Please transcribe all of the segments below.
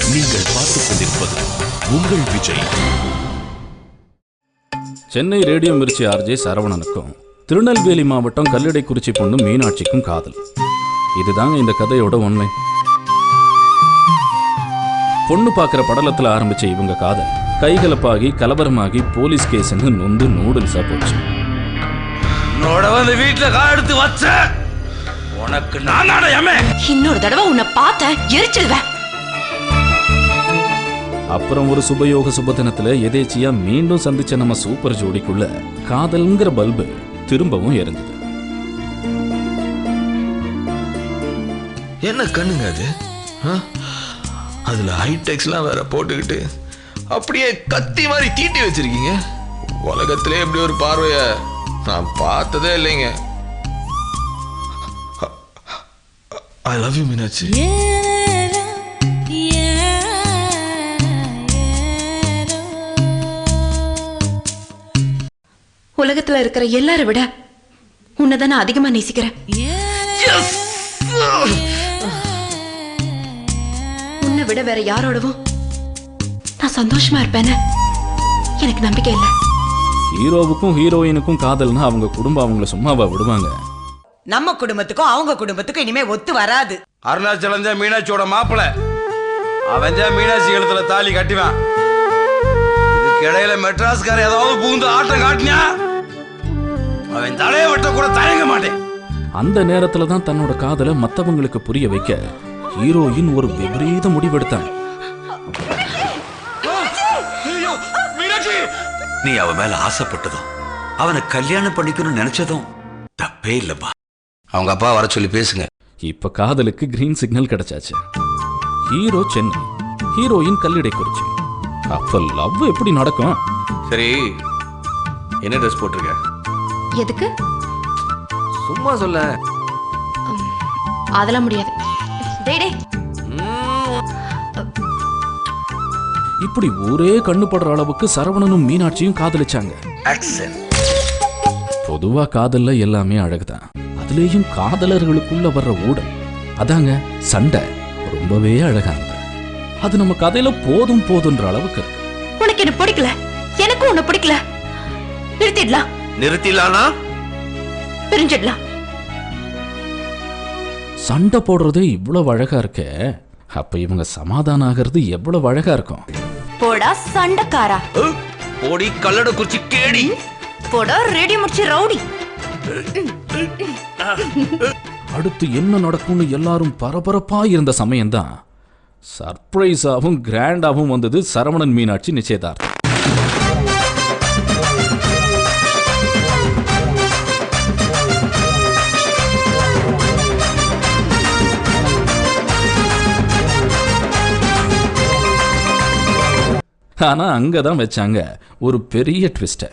நீங்கள் பார்த்துக் கொண்டிருப்பது உங்கள் விஜய். சென்னை ரேடியோ மிர்ச்சி ஆர்ஜே சரவணனுக்கும் திருநெல்வேலி மாவட்டம் கல்லிடைக்குறிச்சி பொண்ணு மீனாட்சிக்கும் காதல். இதுதாங்க இந்த கதையோட உண்மை. பொண்ணு பார்க்குற படலத்தில் ஆரம்பிச்ச இவங்க காதல் கைகலப்பாகி கலவரமாகி போலீஸ் கேஸ்ன்னு நொந்து நூடுல்ஸா போச்சு. வீட்டுல கால் எடுத்து வச்ச உனக்கு நான் இன்னொரு தடவை உன்னை பார்த்த எரிச்சிடுவேன். அப்புறம் ஒரு சுபயோக சுபதினத்துல எதேச்சியா மீண்டும் சந்திச்ச நம்ம சூப்பர் ஜோடிக்குள்ள காதல்ங்கிற பல்பு திரும்பவும் எரிஞ்சது. என்ன கண்ணுங்க அது? அதுல ஹைடெக்ஸ்லாம் வேற போட்டுக்கிட்டு அப்படியே கத்தி மாதிரி தீட்டி வச்சிருக்கீங்க. உலகத்திலே எப்படி ஒரு பார்வைய நான் பார்த்ததே இல்லைங்க. I love you Meenakshi. உலகத்துல இருக்கிற எல்லாரை விட உன்னைதான் நான் அதிகமா நேசிக்கிறேன். உன்னை விட வேற யாரோடவும் நான் சந்தோஷமா இருப்பேன்னு எனக்கு நம்பிக்கை இல்லை. ஹீரோவுக்கும் ஹீரோயினுக்கும் காதல்னா அவங்க குடும்பம் அவங்கள சும்மாவா விடுவாங்க? நம்ம குடும்பத்துக்கும் அவங்க குடும்பத்துக்கும் இனிமே ஒத்து வராது. அருணாச்சலம் தான் மீனாட்சியோட மாப்பிள்ள. அவன் தான் மீனாட்சி கழுத்துல தாலி கட்டிவான். இதுக்கு இடையில மெட்ராஸ்கார ஏதாவது பூந்து ஆட்டம் காட்டினா அவன் தலையை வெட்ட கூட தயங்க மாட்டேன். அந்த நேரத்துல தான் தன்னோட காதலை மத்தவங்களுக்கு புரிய வைக்க ஹீரோயின் ஒரு விபரீத முடிவெடுத்தாங்க. நீ அவ மேல ஆசைப்பட்டதும் அவனை கல்யாணம் பண்ணிக்கணும்னு நினைச்சதும் தப்பே இல்லப்பா. அவங்க அப்பா வர சொல்லி பேசுங்க. இப்ப காதலுக்கு கிரீன் சிக்னல் கிடைச்சாச்சு. Hero Chennai, heroine Kallidaikurichi. அப்ப லவ் எப்படி நடக்கும்? சரி, என்ன ட்ரெஸ் போட்டிருக்க? எதுக்கு? சும்மா சொல்ல. அதெல்லாம் முடியாது. இப்படி ஒரே கண்ணு படுற அளவுக்கு சரவணனும் மீனாட்சியும் காதலிச்சாங்க. பொதுவா காதல்ல எல்லாமே அழகுதான். அதுலேயும் காதலர்களுக்குள்ள வர்ற ஊடல், அதாங்க சண்டை, ரொம்பவே அழகானது. அது நம்ம கதையில போதும் போதுன்ற அளவுக்கு இருக்கு. உனக்கு என்ன பிடிக்கல, எனக்கும் உன்னை பிடிக்கல. நிறுத்திடலாம். நிறுத்திடலானா? பிரிஞ்சிடலாம். சண்டை போடுறதே இவ்வளவு அழகா இருக்க, அப்ப இவங்க சமாதானம் ஆகிறது எவ்வளவு அழகா இருக்கும். போடா சண்டைக்காரா. போடி கல்லட குறிச்சி கேடி. போடா ரேடியோ முடிச்சு ரவுடி. அடுத்து என்ன நடக்கும்னு எல்லாரும் பரபரப்பா இருந்த சமயம்தான் சர்ப்ரைஸாவும் கிராண்டாவும் வந்தது சரவணன் மீனாட்சி நிச்சயதார்த்தம். ஆனா அங்கதான் வச்சாங்க ஒரு பெரிய ட்விஸ்ட.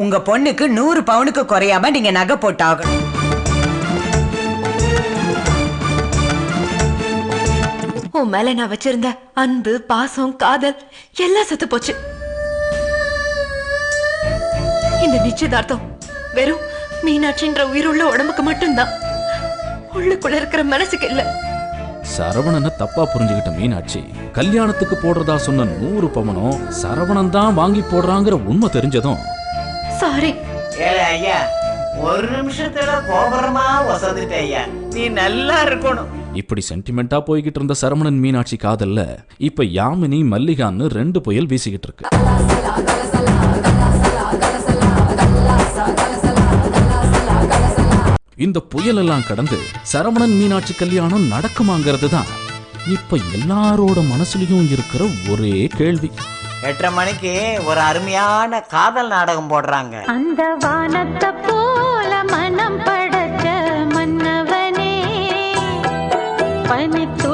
உங்க பொண்ணுக்கு 100 பவுனுக்கு குறையாம நீங்க நகை போட்டாகணும். உன் மேல நான் வச்சிருந்த அன்பு, பாசம், காதல் எல்லாம் செத்து போச்சு. இந்த நிச்சயதார்த்தம் வெறும் மீனாட்சின்ற உயிருள்ள உடம்புக்கு மட்டும்தான், உள்ளுக்குள்ள இருக்கிற மனசுக்கு இல்ல. சரவணனை தப்பா புரிஞ்சுக்கிட்ட மீனாட்சி கல்யாணத்துக்கு போடுறதா சொன்ன 100 பவனும் சரவணன் தான் வாங்கி போடுறாங்கிற உண்மை தெரிஞ்சதும் சாரி. ஐயா, ஒரு நிமிஷத்துல கோபரமா வசதிட்ட ஐயா, நீ நல்லா இருக்கணும். இப்படி சென்டிமெண்டா போய்கிட்டு இருந்த சரவணன் மீனாட்சி காதல்ல இப்ப யாமினி மல்லிகான்னு 2 புயல் வீசிக்கிட்டு இருக்கு. இந்த புயலெல்லாம் கடந்து சரவணன் மீனாட்சி கல்யாணம் நடக்குமாங்கிறது தான் இப்ப எல்லாரோட மனசுலயும் இருக்கிற ஒரே கேள்வி. 8:30 மணிக்கு ஒரு அருமையான காதல் நாடகம் போடுறாங்க. அந்த வானத்தை போல மனம் படைச்ச மன்னவனே பனித்து